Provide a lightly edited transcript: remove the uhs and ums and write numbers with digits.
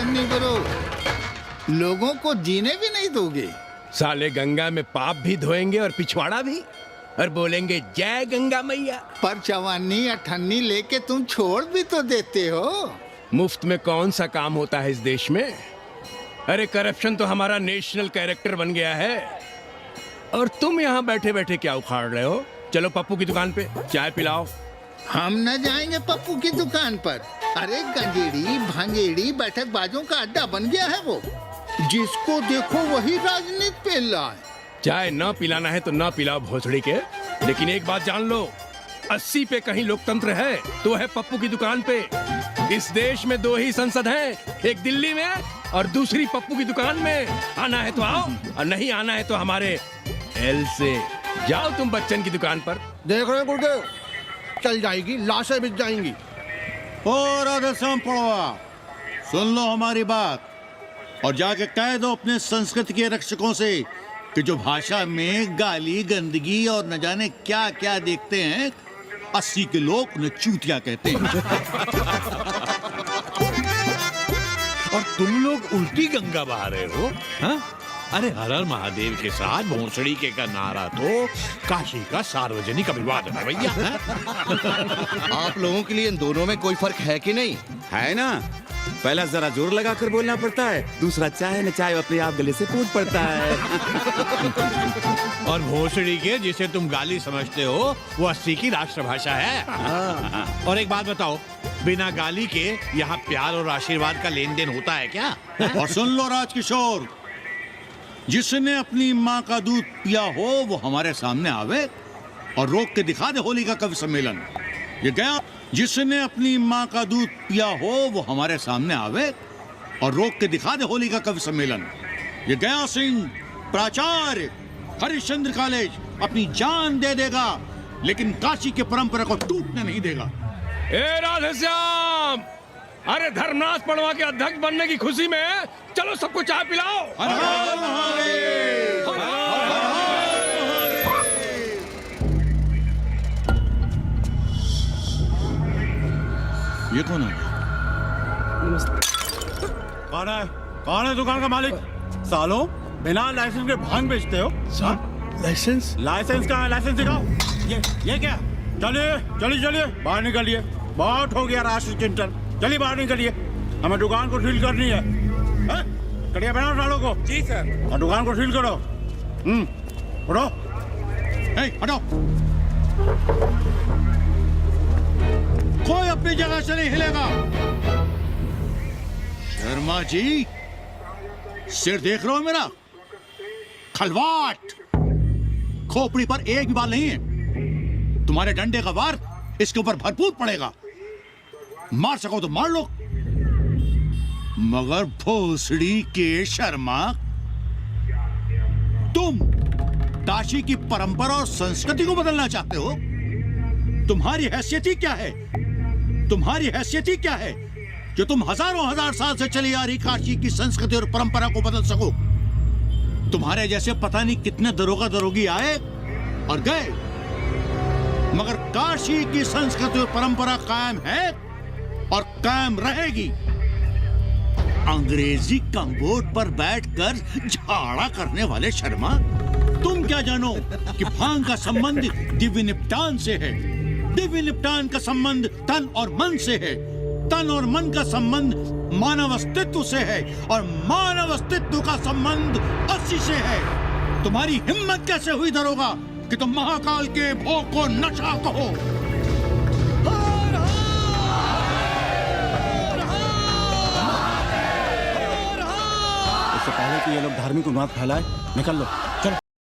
नहीं करो, लोगों को जीने भी नहीं दोगे। साले गंगा में पाप भी धोएंगे और पिछवाड़ा भी, और बोलेंगे जय गंगा मैया। पर चवानी अठन्नी लेके तुम छोड़ भी तो देते हो। मुफ्त में कौन सा काम होता है इस देश में? अरे करप्शन तो हमारा नेशनल कैरेक्टर बन गया है। और तुम यहाँ बैठे बैठे क्या उखाड़ रहे हो? चलो पप्पू की दुकान पे चाय पिलाओ। हम न जाएंगे पप्पू की दुकान पर। अरे गंजेड़ी भांगेड़ी बैठक बाजों का अड्डा बन गया है वो। जिसको देखो वही राजनीति पेल रहा है। चाय न पिलाना है तो न पिलाओ भोसड़ी के, लेकिन एक बात जान लो, 80 पे कहीं लोकतंत्र है तो है पप्पू की दुकान पे। इस देश में 2 ही संसद हैं, एक दिल्ली में और दूसरी पप्पू की दुकान में। आना है तो आओ और नहीं आना है तो हमारे एल से जाओ तुम बच्चन की दुकान पर। देख रहे गुरुदेव, चल जाएगी, लाशें बिक जाएंगी। और राधेश्याम पड़वा, सुन लो हमारी बात और जाके कह दो अपने संस्कृति के रक्षकों से कि जो भाषा में गाली गंदगी और न जाने क्या क्या देखते हैं, 80 के लोग उन्हें चूतिया कहते हैं। और तुम लोग उल्टी गंगा बहा रहे हो, हाँ? अरे हर हर महादेव के साथ भोंसड़ी के का नारा तो काशी का सार्वजनिक अभिवादन है भैया। आप लोगों के लिए इन दोनों में कोई फर्क है कि नहीं? है ना, पहला जरा जोर लगाकर बोलना पड़ता है, दूसरा चाहे न चाहे अपने आप गले से फूट पड़ता है। और भोंसड़ी के जिसे तुम गाली समझते हो वो 80 की राष्ट्रभाषा है। और एक बात बताओ, बिना गाली के यहाँ प्यार और आशीर्वाद का लेन देन होता है क्या? और सुन लो राजकिशोर, जिसने अपनी माँ का दूध पिया हो वो हमारे सामने आवे और रोक के दिखा दे होली का कवि सम्मेलन। ये क्या? जिसने अपनी माँ का दूध पिया हो वो हमारे सामने आवे और रोक के दिखा दे होली का कवि सम्मेलन। ये गया सिंह प्राचार्य हरिश्चंद्र कॉलेज अपनी जान दे देगा लेकिन काशी के परंपरा को टूटने नहीं देगा। ए राधेश्याम, अरे धर्मनाथ पड़वा के अध्यक्ष बनने की खुशी में चलो सबको चाय पिलाओ। हर हर महादेव, हर हर ये कौन है? कौन है दुकान का मालिक? सालों बिना लाइसेंस के भांग बेचते हो? लाइसेंस? लाइसेंस कहाँ है? लाइसेंस दिखाओ। ये क्या? चलिए चलिए चलिए बाहर निकलिए, बहुत हो गया राष्ट्र चिंतन। चलिए बाहर निकलिए, हमें दुकान को सील करनी है। कड़िया बनाओ सालों को। जी सर। और दुकान को सील करो। उठो। हटो, कोई अपनी जगह से नहीं हिलेगा। शर्मा जी, सिर देख रहे हो मेरा? खलवाट, खोपड़ी पर एक भी बाल नहीं है। तुम्हारे डंडे का वार इसके ऊपर भरपूर पड़ेगा। मार सको तो मार लो, मगर भोसड़ी के शर्मा, तुम काशी की परंपरा और संस्कृति को बदलना चाहते हो? तुम्हारी हैसियत ही क्या है? तुम्हारी हैसियत ही क्या है जो तुम हजारों हजार साल से चली आ रही काशी की संस्कृति और परंपरा को बदल सको? तुम्हारे जैसे पता नहीं कितने दरोगा दरोगी आए और गए, मगर काशी की संस्कृति और परंपरा कायम है और कायम रहेगी। अंग्रेजी कम्बोर्ड पर बैठकर झाड़ा करने वाले शर्मा, तुम क्या जानो कि भांग का संबंध दिव्य निपटान से है। दिव्य निपटान का संबंध तन और मन से है। तन और मन का संबंध मानव अस्तित्व से है और मानव अस्तित्व का संबंध 80 से है। तुम्हारी हिम्मत कैसे हुई दरोगा कि तुम महाकाल के भोग को नशा कहो? इससे पहले कि ये लोग धार्मिक उन्माद फैलाए, निकल लो।